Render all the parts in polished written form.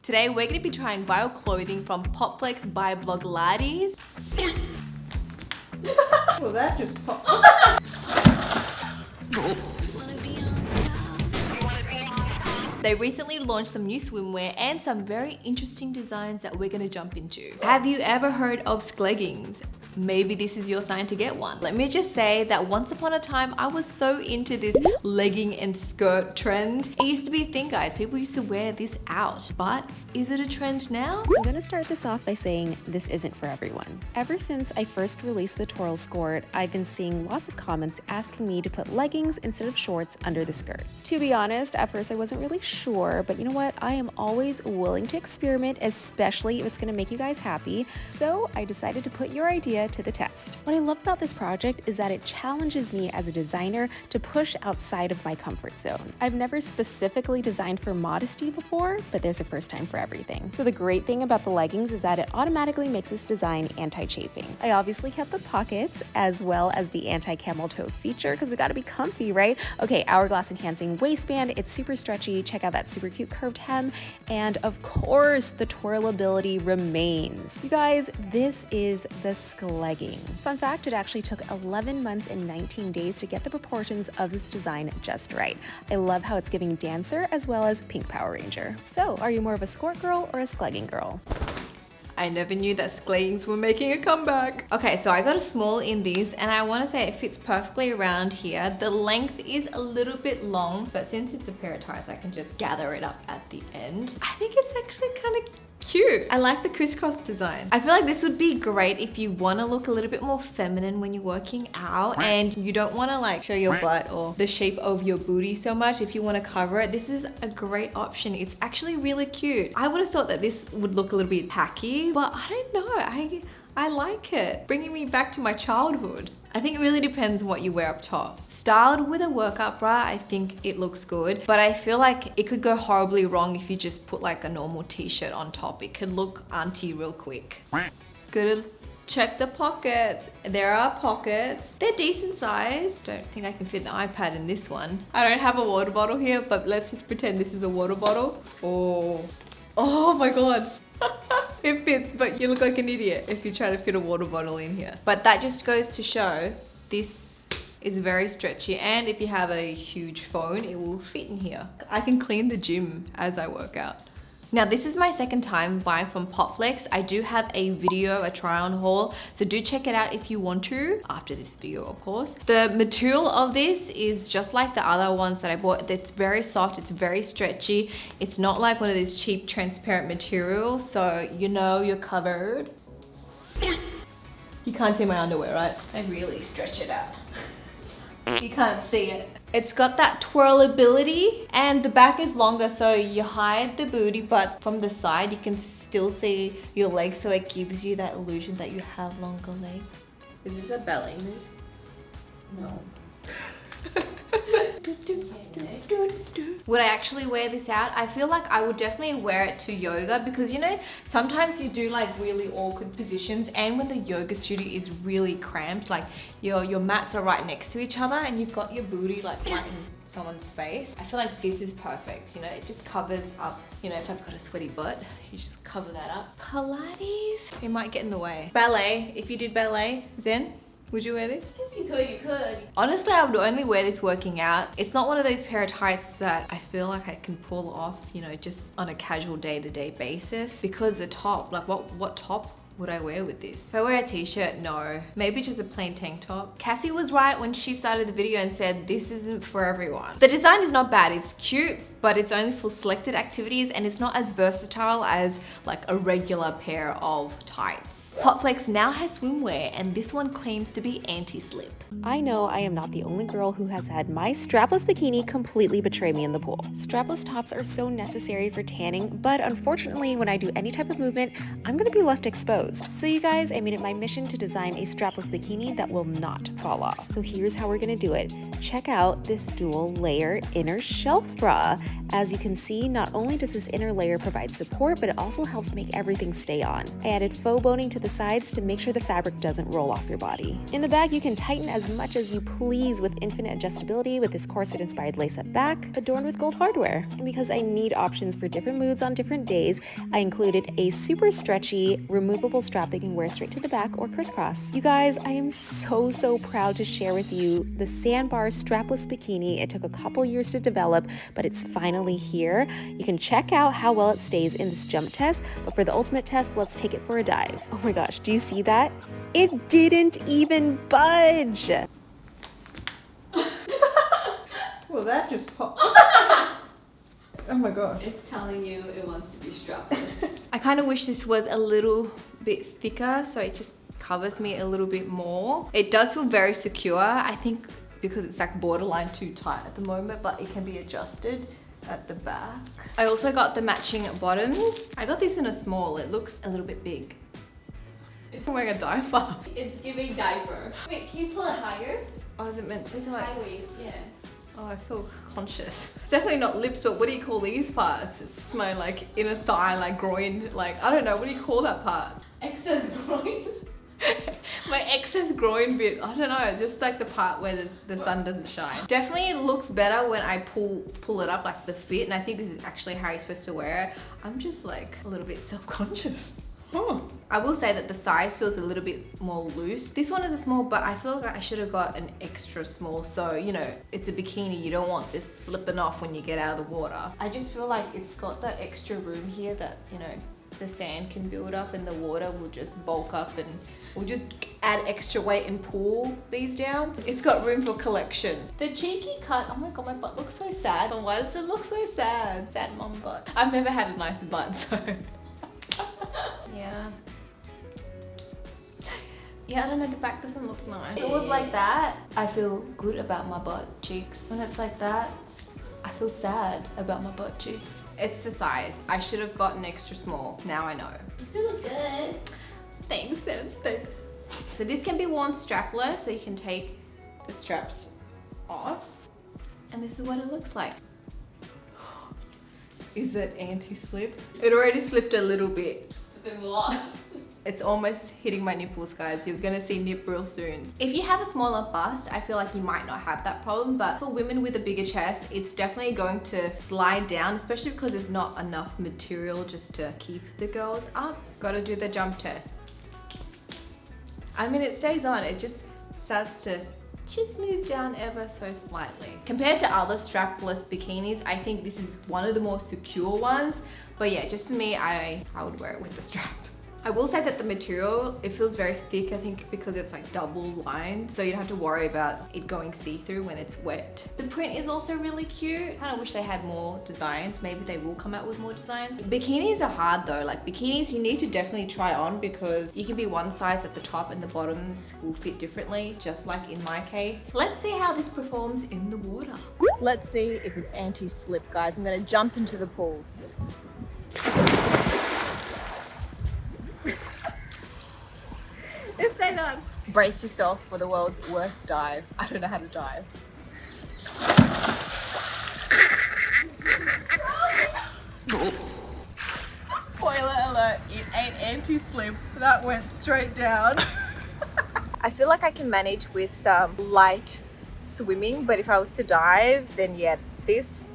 Today we're going to be trying viral clothing from Popflex by Blogilates. Well, that just popped. They recently launched some new swimwear and some very interesting designs that we're going to jump into. Have you ever heard of Skleggings? Maybe this is your sign to get one. Let me just say that once upon a time, I was so into this legging and skirt trend. It used to be a thing, guys. People used to wear this out. But is it a trend now? I'm gonna start this off by saying this isn't for everyone. Ever since I first released the twirl skirt, I've been seeing lots of comments asking me to put leggings instead of shorts under the skirt. To be honest, at first I wasn't really sure, but you know what? I am always willing to experiment, especially if it's gonna make you guys happy. So I decided to put your idea to the test. What I love about this project is that it challenges me as a designer to push outside of my comfort zone. I've never specifically designed for modesty before, but there's a first time for everything. So the great thing about the leggings is that it automatically makes this design anti-chafing. I obviously kept the pockets as well as the anti-camel toe feature because we gotta be comfy, right? Okay, hourglass enhancing waistband, it's super stretchy. Check out that super cute curved hem. And of course, the twirlability remains. You guys, this is the Sklegging. Fun fact, it actually took 11 months and 19 days to get the proportions of this design just right. I love how it's giving dancer as well as pink Power Ranger. So, are you more of a skirt girl or a Sklegging girl? I never knew that Skleggings were making a comeback. Okay, so I got a small in these and I want to say it fits perfectly around here. The length is a little bit long, but since it's a pair of ties, I can just gather it up at the end. I think it's actually kind of cute. I like the crisscross design. I feel like this would be great if you want to look a little bit more feminine when you're working out and you don't want to like show your butt or the shape of your booty so much. If you want to cover it, this is a great option. It's actually really cute. I would have thought that this would look a little bit tacky, but I don't know. I like it. Bringing me back to my childhood. I think it really depends what you wear up top. Styled with a workout bra, I think it looks good, but I feel like it could go horribly wrong if you just put like a normal t-shirt on top. It could look auntie real quick. Gotta check the pockets. There are pockets. They're decent size. Don't think I can fit an iPad in this one. I don't have a water bottle here, but let's just pretend this is a water bottle. Oh my God. It fits, but you look like an idiot if you try to fit a water bottle in here. But that just goes to show this is very stretchy, and if you have a huge phone, it will fit in here. I can clean the gym as I work out. Now, this is my second time buying from Popflex. I do have a video, a try on haul, so do check it out if you want to, after this video, of course. The material of this is just like the other ones that I bought. It's very soft, it's very stretchy. It's not like one of these cheap transparent materials, so you know you're covered. You can't see my underwear, right? I really stretch it out. You can't see it. It's got that twirlability and the back is longer, so you hide the booty, but from the side you can still see your legs, so it gives you that illusion that you have longer legs. Is this a belly move? No. Would I actually wear this out? I feel like I would definitely wear it to yoga because, you know, sometimes you do like really awkward positions, and when the yoga studio is really cramped, like your mats are right next to each other and you've got your booty like right in someone's face. I feel like this is perfect, you know, it just covers up, you know, if I've got a sweaty butt, you just cover that up. Pilates, it might get in the way. Ballet, if you did ballet, Zen, would you wear this? Yes, you could. Honestly, I would only wear this working out. It's not one of those pair of tights that I feel like I can pull off, you know, just on a casual day-to-day basis, because the top, like what top would I wear with this? If I wear a t-shirt, no. Maybe just a plain tank top. Cassie was right when she started the video and said this isn't for everyone. The design is not bad, it's cute, but it's only for selected activities and it's not as versatile as like a regular pair of tights. Popflex now has swimwear, and this one claims to be anti-slip. I know I am not the only girl who has had my strapless bikini completely betray me in the pool. Strapless tops are so necessary for tanning, but unfortunately when I do any type of movement, I'm gonna be left exposed. So you guys, I made it my mission to design a strapless bikini that will not fall off. So here's how we're gonna do it. Check out this dual layer inner shelf bra. As you can see, not only does this inner layer provide support, but it also helps make everything stay on. I added faux boning to the the sides to make sure the fabric doesn't roll off your body. In the back, you can tighten as much as you please with infinite adjustability with this corset-inspired lace-up back, adorned with gold hardware. And because I need options for different moods on different days, I included a super stretchy, removable strap that you can wear straight to the back or crisscross. You guys, I am so proud to share with you the Sandbar strapless bikini. It took a couple years to develop, but it's finally here. You can check out how well it stays in this jump test, but for the ultimate test, let's take it for a dive. Oh my gosh, do you see that? It didn't even budge. Well, that just popped. Oh my gosh. It's telling you it wants to be strapless. I kind of wish this was a little bit thicker so it just covers me a little bit more. It does feel very secure, I think, because it's like borderline too tight at the moment, but it can be adjusted at the back. I also got the matching bottoms. I got this in a small. It looks a little bit big. I'm wearing a diaper. It's giving diaper. Wait, can you pull it higher? Oh, is it meant to like... High waist, yeah. Oh, I feel conscious. It's definitely not lips, but what do you call these parts? It's just my like inner thigh, like groin, like, I don't know, what do you call that part? Excess groin. My excess groin bit, I don't know, just like the part where the sun doesn't shine. Definitely it looks better when I pull it up, like the fit, and I think this is actually how you're supposed to wear it. I'm just like a little bit self-conscious. I will say that the size feels a little bit more loose. This one is a small, but I feel like I should have got an extra small. So, you know, it's a bikini. You don't want this slipping off when you get out of the water. I just feel like it's got that extra room here that, you know, the sand can build up and the water will just bulk up and we'll just add extra weight and pull these down. It's got room for collection. The cheeky cut, oh my god, my butt looks so sad. Why does it look so sad? Sad mom butt. I've never had a nice butt, so. Yeah, I don't know, the back doesn't look nice. If it was like that, I feel good about my butt cheeks. When it's like that, I feel sad about my butt cheeks. It's the size. I should have gotten extra small. Now I know. You still look good. Thanks, Sim. Thanks. So this can be worn strapless, so you can take the straps off. And this is what it looks like. Is it anti-slip? It already slipped a little bit. Slipping a lot. It's almost hitting my nipples, guys. You're gonna see nip real soon. If you have a smaller bust, I feel like you might not have that problem, but for women with a bigger chest, it's definitely going to slide down, especially because there's not enough material just to keep the girls up. Gotta do the jump test. I mean, it stays on, it just starts to just move down ever so slightly. Compared to other strapless bikinis, I think this is one of the more secure ones. But yeah, just for me, I would wear it with the strap. I will say that the material, it feels very thick, I think because it's like double lined, so you don't have to worry about it going see-through when it's wet. The print is also really cute. I kind of wish they had more designs. Maybe they will come out with more designs. Bikinis are hard though. Like bikinis, you need to definitely try on because you can be one size at the top and the bottoms will fit differently, just like in my case. Let's see how this performs in the water. Let's see if it's anti-slip, guys. I'm gonna jump into the pool. It's stayed on. Brace yourself for the world's worst dive. I don't know how to dive. Spoiler alert, it ain't anti-slip. That went straight down. I feel like I can manage with some light swimming, but if I was to dive, then yeah, this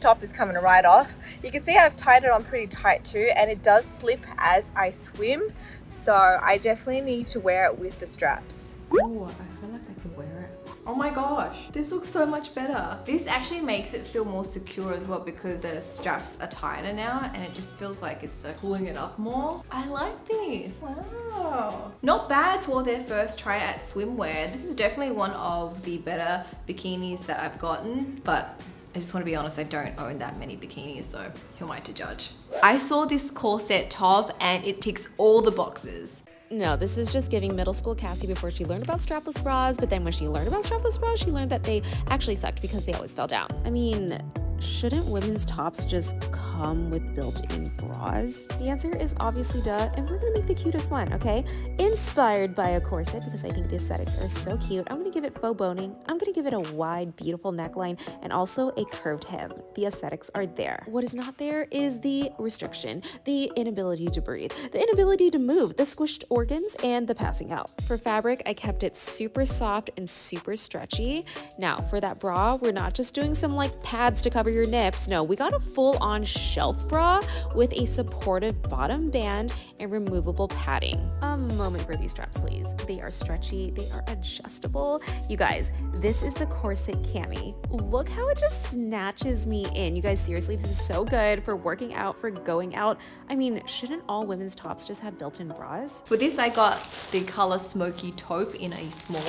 top is coming right off. You can see I've tied it on pretty tight too, and it does slip as I swim, so I definitely need to wear it with the straps. Oh, I feel like I could wear it. Oh my gosh, this looks so much better. This actually makes it feel more secure as well because the straps are tighter now and it just feels like it's pulling it up more. I like these. Wow. Not bad for their first try at swimwear. This is definitely one of the better bikinis that I've gotten, but I just want to be honest, I don't own that many bikinis, so who am I to judge? I saw this corset top and it ticks all the boxes. No, this is just giving middle school Cassie before she learned about strapless bras, but then when she learned about strapless bras, she learned that they actually sucked because they always fell down. I mean, shouldn't women's tops just come with built-in bras? The answer is obviously duh, and we're gonna make the cutest one, okay? Inspired by a corset, because I think the aesthetics are so cute, I'm gonna give it faux boning, I'm gonna give it a wide, beautiful neckline, and also a curved hem. The aesthetics are there. What is not there is the restriction, the inability to breathe, the inability to move, the squished organs, and the passing out. For fabric, I kept it super soft and super stretchy. Now, for that bra, we're not just doing some like pads to cover your nips. No, we got a full-on shelf bra with a supportive bottom band and removable padding. A moment for these straps, please. They are stretchy, they are adjustable. You guys, this is the corset Cami. Look how it just snatches me in. You guys, seriously, this is so good for working out, for going out. I mean, shouldn't all women's tops just have built-in bras? For this, I got the color Smoky Taupe in a small.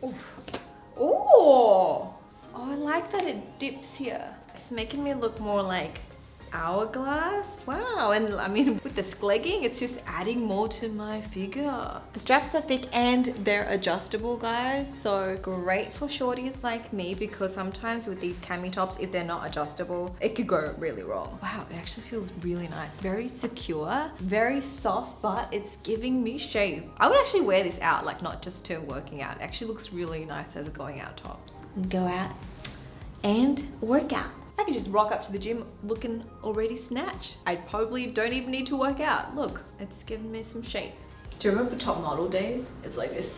Ooh. Oh, I like that it dips here. It's making me look more like hourglass. Wow, and I mean with the sklegging, it's just adding more to my figure. The straps are thick and they're adjustable, guys, so great for shorties like me, because sometimes with these cami tops, if they're not adjustable, it could go really wrong. Wow, it actually feels really nice. Very secure, very soft, but it's giving me shape. I would actually wear this out, like not just to working out. It actually looks really nice as a going out top. Go out and work out. I can just rock up to the gym looking already snatched. I probably don't even need to work out. Look, it's giving me some shape. Do you remember top model days? It's like this.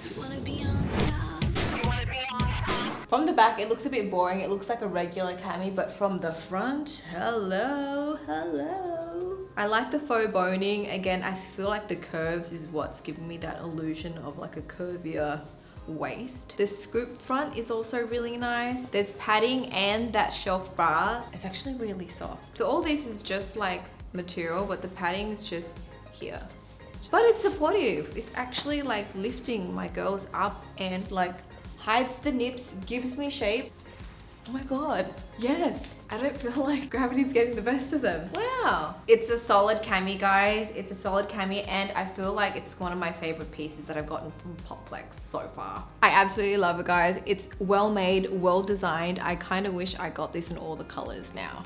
From the back, it looks a bit boring. It looks like a regular cami, but from the front, hello, hello. I like the faux boning. Again, I feel like the curves is what's giving me that illusion of like a curvier waist. The scoop front is also really nice. There's padding and that shelf bra. It's actually really soft. So all this is just like material, but the padding is just here. But it's supportive. It's actually like lifting my girls up and like hides the nips, gives me shape. Oh my God, yes. I don't feel like gravity's getting the best of them. Wow. It's a solid cami, guys. It's a solid cami, and I feel like it's one of my favorite pieces that I've gotten from Popflex so far. I absolutely love it, guys. It's well made, well designed. I kind of wish I got this in all the colors now.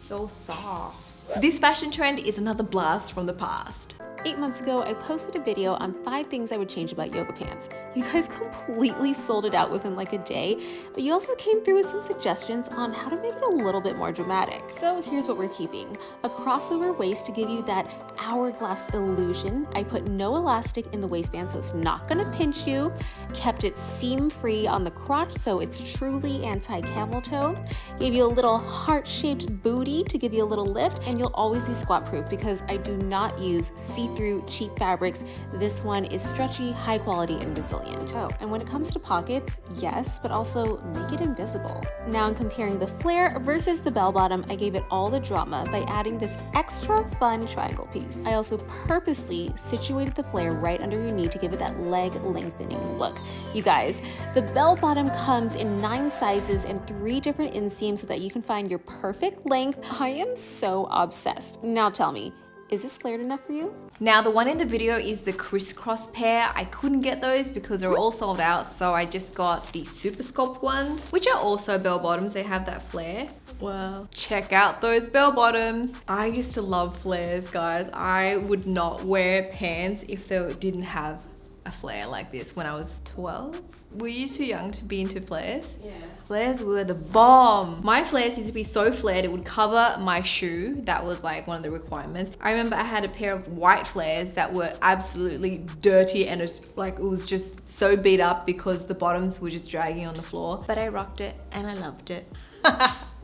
So soft. This fashion trend is another blast from the past. 8 months ago, I posted a video on 5 things I would change about yoga pants. You guys completely sold it out within like a day, but you also came through with some suggestions on how to make it a little bit more dramatic. So here's what we're keeping. A crossover waist to give you that hourglass illusion. I put no elastic in the waistband so it's not gonna pinch you. Kept it seam-free on the crotch so it's truly anti-camel toe. Gave you a little heart-shaped booty to give you a little lift, and you'll always be squat-proof because I do not use see-through cheap fabrics. This one is stretchy, high quality, and resilient. Oh, and when it comes to pockets, yes, but also make it invisible. Now, in comparing the flare versus the bell bottom, I gave it all the drama by adding this extra fun triangle piece. I also purposely situated the flare right under your knee to give it that leg lengthening look. You guys, the bell bottom comes in 9 sizes and 3 different inseams so that you can find your perfect length. I am so obsessed. Now tell me, is this flared enough for you? Now, the one in the video is the crisscross pair. I couldn't get those because they're all sold out, so I just got the Super Sculpt ones, which are also bell bottoms. They have that flare. Well, check out those bell bottoms. I used to love flares, guys. I would not wear pants if they didn't have a flare like this when I was 12. Were you too young to be into flares? Yeah. Flares were the bomb. My flares used to be so flared it would cover my shoe. That was like one of the requirements. I remember I had a pair of white flares that were absolutely dirty, and it was just so beat up because the bottoms were just dragging on the floor. But I rocked it and I loved it.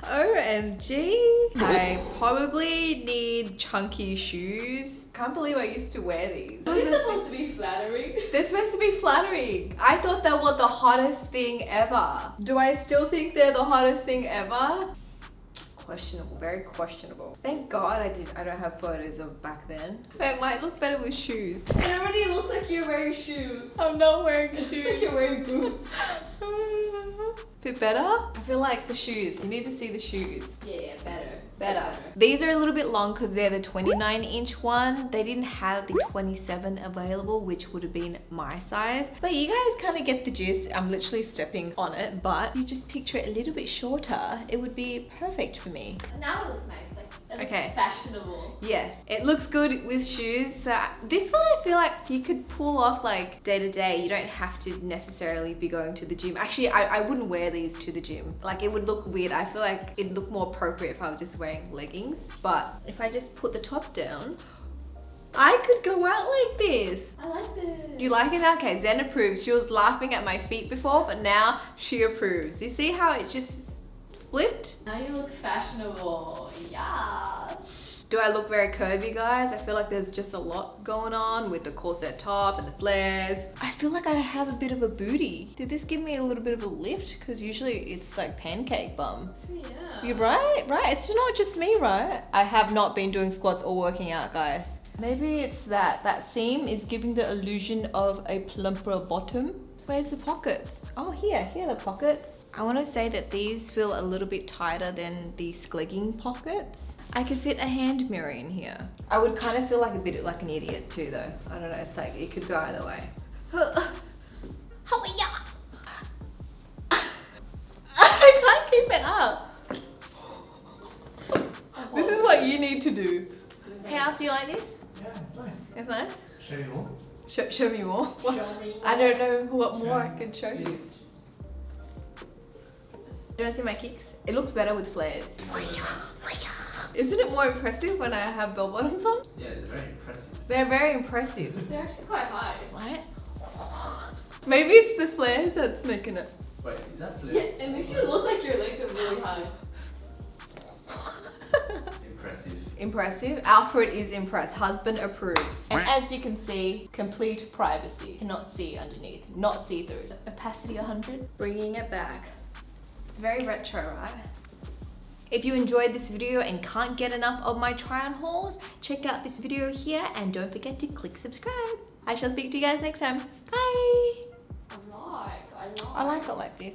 OMG. I probably need chunky shoes. Can't believe I used to wear these. Are they supposed to be flattering? They're supposed to be flattering. I thought they were the hottest thing ever. Do I still think they're the hottest thing ever? Questionable, very questionable. Thank God I don't have photos of back then. It might look better with shoes. It already looks like you're wearing shoes. I'm not wearing It looks like shoes. you're wearing boots. Bit better? I feel like the shoes. You need to see the shoes. Yeah, better. Better. These are a little bit long because they're the 29-inch one. They didn't have the 27 available, which would have been my size. But you guys kind of get the gist. I'm literally stepping on it, but you just picture it a little bit shorter. It would be perfect for me. Now it looks nice. Like, it looks Okay. fashionable. Yes, it looks good with shoes. So this one I feel like you could pull off like day to day. You don't have to necessarily be going to the gym. Actually, I wouldn't wear these to the gym. Like it would look weird. I feel like it'd look more appropriate if I was just wearing leggings. But if I just put the top down, I could go out like this. I like this. You like it? Okay, Zen approves. She was laughing at my feet before, but now she approves. You see how it just flipped? Now you look fashionable. Yeah. Do I look very curvy, guys? I feel like there's just a lot going on with the corset top and the flares. I feel like I have a bit of a booty. Did this give me a little bit of a lift? Because usually it's like pancake bum. Yeah. You're right? Right? It's not just me, right? I have not been doing squats or working out, guys. Maybe it's that seam is giving the illusion of a plumper bottom. Where's the pockets? Oh, here are the pockets. I want to say that these feel a little bit tighter than the Sklegging pockets. I could fit a hand mirror in here. I would kind of feel like a bit like an idiot too though. I don't know, it's like, it could go either way. I can't keep it up. This is what you need to do. Hey, Alf, do you like this? Yeah, it's nice. It's nice? Show you more? Show me more. What? Show me I don't know what more I can show you. Yeah. Do you want to see my kicks? It looks better with flares. Isn't it more impressive when I have bell bottoms on? Yeah, it's very impressive. They're very impressive, They're actually quite high. right? Maybe it's the flares that's making it. Wait, is that flip? Yeah, it makes you look like your legs are really high. Impressive. Impressive. Alfred is impressed. Husband approves. And as you can see, complete privacy. Cannot see underneath. Not see through. Opacity 100. Bringing it back. It's very retro, right? If you enjoyed this video and can't get enough of my try on hauls, check out this video here and don't forget to click subscribe. I shall speak to you guys next time. Bye! I like I like it like this.